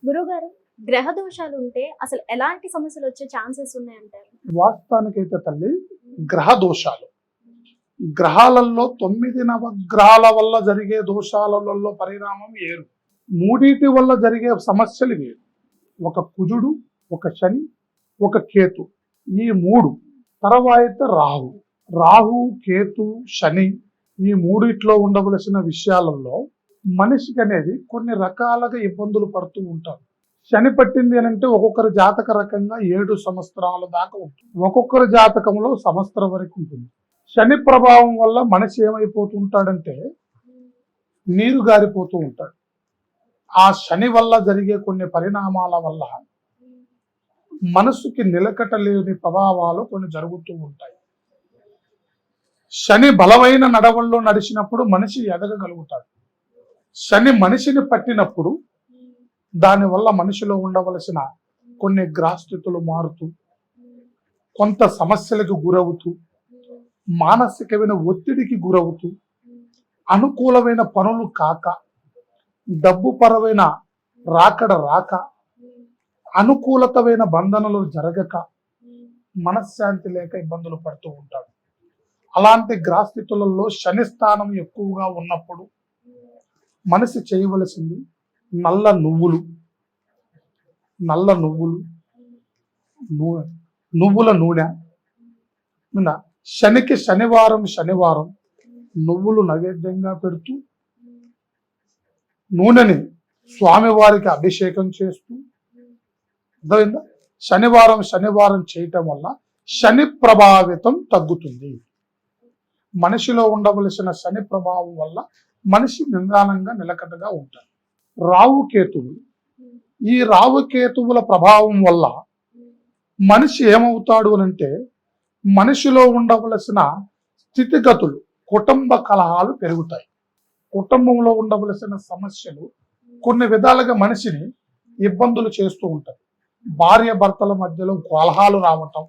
గురుగారు, గ్రహ దోషాలు ఉంటే అసలు ఎలాంటి సమస్యలు వచ్చే ఛాన్సెస్ ఉన్నాయంటారు? వాస్తవానికైతే తల్లి, గ్రహ దోషాలు గ్రహాలలో 9 నవగ్రహాల వల్ల జరిగే దోషాలలో పరిణామం వేరు. మూడిటి వల్ల జరిగే సమస్యలు వేరు. ఒక కుజుడు, ఒక శని, ఒక కేతు, ఈ మూడు. తర్వాత రాహు, కేతు, శని, ఈ మూడిట్లో ఉండవలసిన విషయాలలో మనిషికి అనేది కొన్ని రకాలుగా ఇబ్బందులు పడుతూ ఉంటారు. శని పట్టింది అని అంటే ఒక్కొక్కరి జాతక రకంగా 7 సంవత్సరాల దాకా ఉంటుంది. ఒక్కొక్కరి జాతకంలో సంవత్సరం వరకు ఉంటుంది. శని ప్రభావం వల్ల మనిషి ఏమైపోతుంటాడంటే నీరు గారిపోతూ ఉంటాడు. ఆ శని వల్ల జరిగే కొన్ని పరిణామాల వల్ల మనసుకి నిలకట లేని ప్రభావాలు కొన్ని జరుగుతూ ఉంటాయి. శని బలమైన నడవల్లో నడిచినప్పుడు మనిషి ఎదగగలుగుతాడు. శని మనిషిని పట్టినప్పుడు దానివల్ల మనిషిలో ఉండవలసిన కొన్ని గ్రహస్థితులు మారుతూ, కొంత సమస్యలకు గురవుతూ, మానసికమైన ఒత్తిడికి గురవుతూ, అనుకూలమైన పనులు కాక, డబ్బు పరమైన రాకడ రాక, అనుకూలతమైన బంధనలు జరగక, మనశ్శాంతి లేక ఇబ్బందులు పడుతూ ఉంటాడు. అలాంటి గ్రహస్థితులలో శని స్థానం ఎక్కువగా ఉన్నప్పుడు మనిషి చేయవలసింది నల్ల నువ్వుల నూనె శనికి శనివారం నువ్వులు నైవేద్యంగా పెడుతూ, నూనెని స్వామివారికి అభిషేకం చేస్తూ, అర్థమైందా? శనివారం చేయటం వల్ల శని ప్రభావితం తగ్గుతుంది. మనిషిలో ఉండవలసిన శని ప్రభావం వల్ల మనిషి నిదానంగా నిలకడగా ఉంటాడు. ఈ రావుకేతువుల ప్రభావం వల్ల మనిషి ఏమవుతాడు అనంటే మనిషిలో ఉండవలసిన స్థితిగతులు, కుటుంబ కలహాలు పెరుగుతాయి. కుటుంబంలో ఉండవలసిన సమస్యలు కొన్ని విధాలుగా మనిషిని ఇబ్బందులు చేస్తూ ఉంటాయి. భార్య భర్తల మధ్యలో కలహాలు రావటం,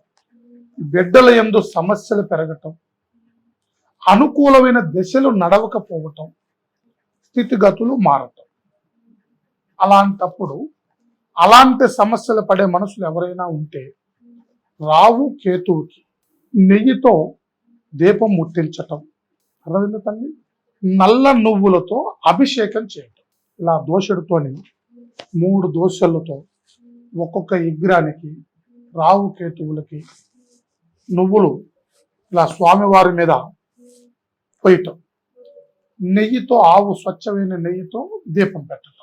బిడ్డల యందు సమస్యలు పెరగటం, అనుకూలమైన దశలు నడవకపోవటం, స్థితిగతులు మారటం. అలాంటప్పుడు అలాంటి సమస్యలు పడే మనుషులు ఎవరైనా ఉంటే రావు కేతువుకి నెయ్యితో దీపం ముట్టించటం, అర్థమైంది తల్లి, నల్ల నువ్వులతో అభిషేకం చేయటం. ఇలా దోషుడితోని 3 దోశలతో ఒక్కొక్క విగ్రహానికి రావు కేతువులకి నువ్వులు ఇలా స్వామివారి మీద పోయటం, నెయ్యితో, స్వచ్ఛమైన నెయ్యితో దీపం పెట్టడం.